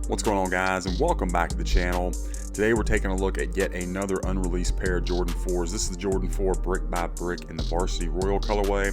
What's going on, guys, and welcome back to the channel. Today we're taking a look at yet another unreleased pair of Jordan 4s. This is the Jordan 4 brick by brick in the Varsity Royal colorway.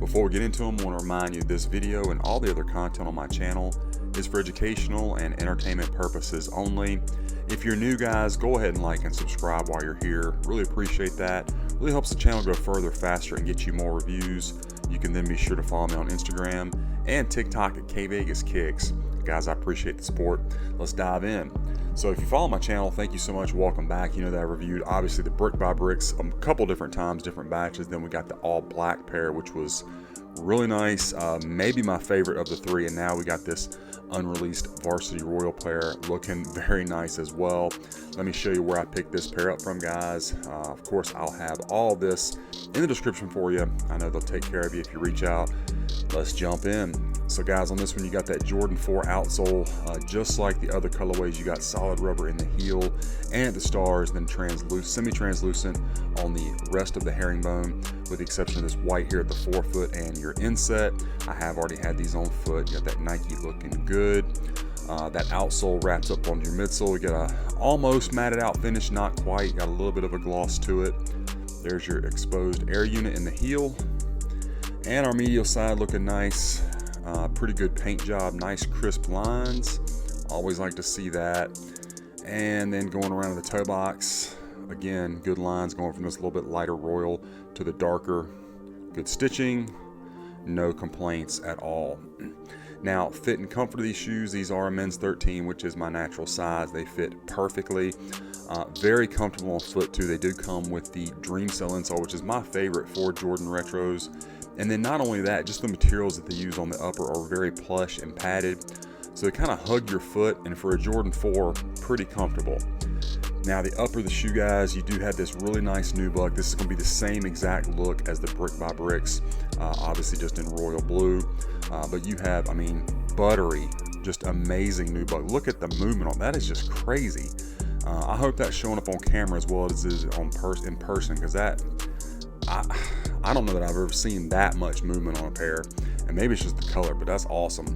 Before we get into them, I want to remind you this video and all the other content on my channel is for educational and entertainment purposes only. If you're new, guys, go ahead and like and subscribe while you're here. Really appreciate that. Really helps the channel go further, faster, and get you more reviews. You can then be sure to follow me on Instagram and TikTok at kvegaskickz. Guys, I appreciate the support. Let's dive in. So if you follow my channel, thank you so much. Welcome back. You know that I reviewed obviously the brick by bricks a couple different times, different batches. Then we got the all black pair, which was really nice. Maybe my favorite of the three. And now we got this unreleased Varsity Royal pair looking very nice as well. Let me show you where I picked this pair up from, guys. Of course, I'll have all this in the description for you. I know they'll take care of you if you reach out. Let's jump in. So guys, on this one you got that Jordan 4 outsole, just like the other colorways. You got solid rubber in the heel and the stars, then semi-translucent on the rest of the herringbone, with the exception of this white here at the forefoot and your inset. I have already had these on foot. You got that Nike looking good. That outsole wraps up on your midsole. You got a almost matted out finish, not quite. Got a little bit of a gloss to it. There's your exposed air unit in the heel, and our medial side looking nice. Pretty good paint job, nice crisp lines. Always like to see that. And then going around the toe box, again, good lines going from this little bit lighter royal to the darker. Good stitching, no complaints at all. Now, fit and comfort of these shoes, these are a men's 13, which is my natural size. They fit perfectly. Very comfortable on foot too. They do come with the Dream Cell insole, which is my favorite for Jordan retros. And then not only that, just the materials that they use on the upper are very plush and padded. So they kind of hug your foot, and for a Jordan 4, pretty comfortable. Now the upper of the shoe, guys, you do have this really nice nubuck. This is going to be the same exact look as the brick by bricks, obviously just in royal blue. But you have, I mean, buttery, just amazing nubuck. Look at the movement on that. Is just crazy. I hope that's showing up on camera as well as it is in person, because that, I don't know that I've ever seen that much movement on a pair, and maybe it's just the color, but that's awesome.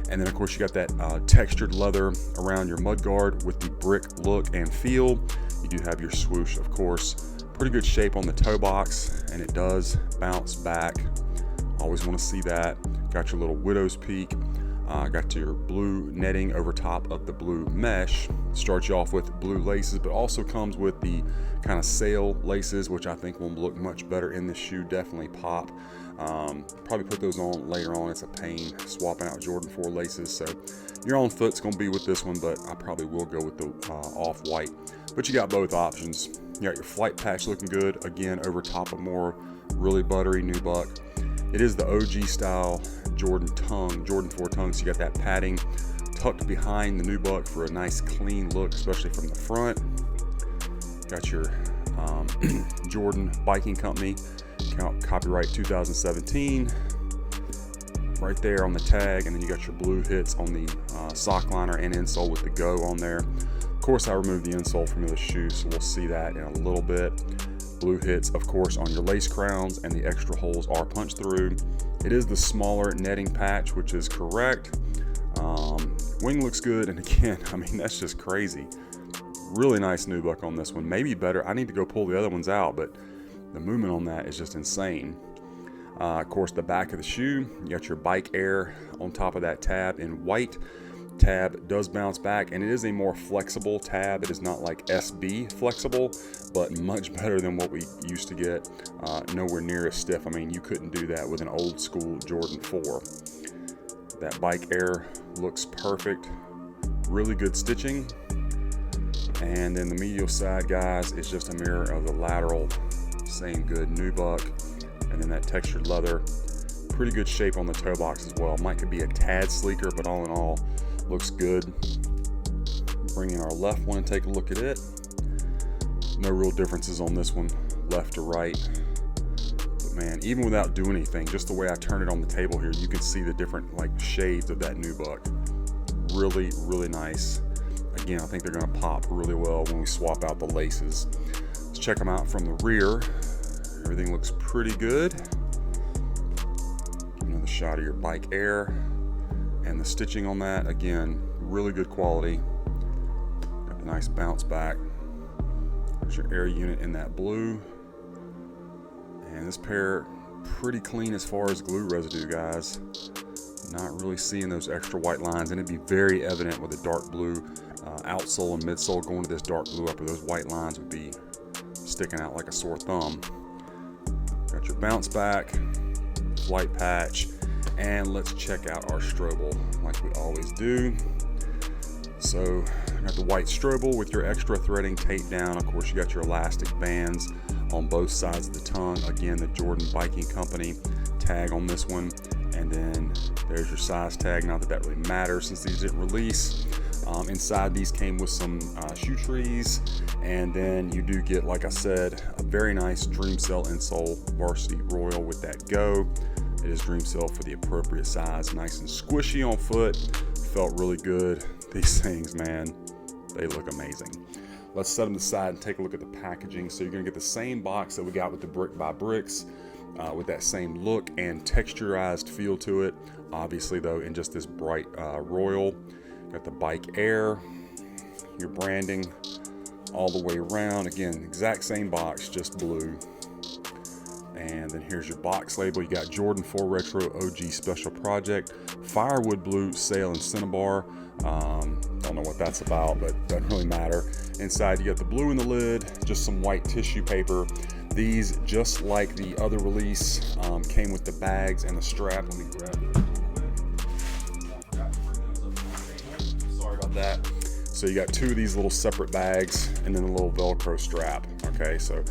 And then of course you got that textured leather around your mudguard with the brick look and feel. You do have your swoosh, of course. Pretty good shape on the toe box, and it does bounce back. Always want to see that. Got your little widow's peak. Got your blue netting over top of the blue mesh. Starts you off with blue laces, but also comes with the kind of sail laces, which I think will look much better in this shoe. Definitely pop. Probably put those on later on. It's a pain swapping out Jordan 4 laces. So your own foot's going to be with this one, but I probably will go with the off-white. But you got both options. You got your flight patch looking good, again, over top of more really buttery nubuck. It is the OG style Jordan 4 tongue, so you got that padding tucked behind the nubuck for a nice clean look, especially from the front. Got your Jordan Biking Company, copyright 2017, right there on the tag, and then you got your blue hits on the sock liner and insole with the Go on there. Of course, I removed the insole from the shoe, so we'll see that in a little bit. Blue hits, of course, on your lace crowns, and the extra holes are punched through. It is the smaller netting patch, which is correct. Wing looks good, and again, I mean, that's just crazy. Really nice nubuck on this one. Maybe better. I need to go pull the other ones out, but the movement on that is just insane. Of course, the back of the shoe, you got your Bike Air on top of that tab in white. Tab does bounce back, and it is a more flexible tab. It is not like SB flexible, but much better than what we used to get. Nowhere near as stiff. I mean, you couldn't do that with an old school Jordan 4. That Bike Air looks perfect. Really good stitching. And then the medial side, guys, is just a mirror of the lateral. Same good nubuck. And then that textured leather. Pretty good shape on the toe box as well. Might could be a tad sleeker, but all in all, looks good. Bring in our left one and take a look at it. No real differences on this one, left to right. But man, even without doing anything, just the way I turn it on the table here, you can see the different like shades of that nubuck. Really, really nice. Again, I think they're gonna pop really well when we swap out the laces. Let's check them out from the rear. Everything looks pretty good. Another shot of your Bike Air. And the stitching on that, again, really good quality. Got the nice bounce back. There's your air unit in that blue. And this pair, pretty clean as far as glue residue, guys. Not really seeing those extra white lines, and it'd be very evident with the dark blue outsole and midsole going to this dark blue upper. Those white lines would be sticking out like a sore thumb. Got your bounce back, flight patch, and let's check out our strobel like we always do. So got the white strobel with your extra threading taped down. Of course, you got your elastic bands on both sides of the tongue. Again, the Jordan Biking Company tag on this one. And then there's your size tag. Not that that really matters since these didn't release. Inside these came with some shoe trees. And then you do get, like I said, a very nice Dream Cell insole Varsity Royal with that go. It is Dream Cell for the appropriate size. Nice and squishy on foot. Felt really good. These things, man, they look amazing. Let's set them aside and take a look at the packaging. So you're gonna get the same box that we got with the Brick by Bricks, with that same look and texturized feel to it. Obviously though, in just this bright royal. Got the Bike Air, your branding all the way around. Again, exact same box, just blue. And then here's your box label. You got Jordan 4 Retro OG Special Project, Firewood Blue, Sail, and Cinnabar. Don't know what that's about, but doesn't really matter. Inside you got the blue in the lid, just some white tissue paper. These, just like the other release, came with the bags and the strap. Let me grab it real quick. Sorry about that. So you got two of these little separate bags and then a little Velcro strap. Okay, so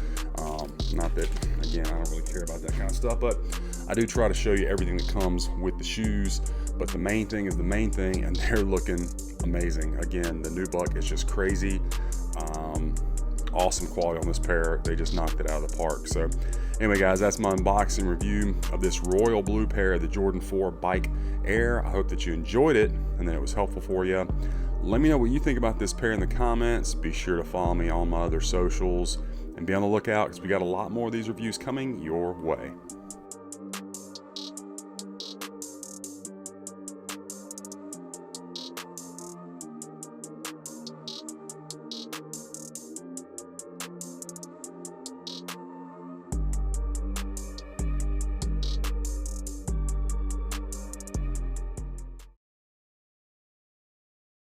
not that, again, I don't really care about that kind of stuff, but I do try to show you everything that comes with the shoes. But the main thing is the main thing, and they're looking amazing. Again, the nubuck is just crazy. Awesome quality on this pair. They just knocked it out of the park. So anyway, guys, that's my unboxing review of this royal blue pair of the Jordan 4 Bike Air. I hope that you enjoyed it and that it was helpful for you. Let me know what you think about this pair in the comments. Be sure to follow me on my other socials and be on the lookout because we got a lot more of these reviews coming your way.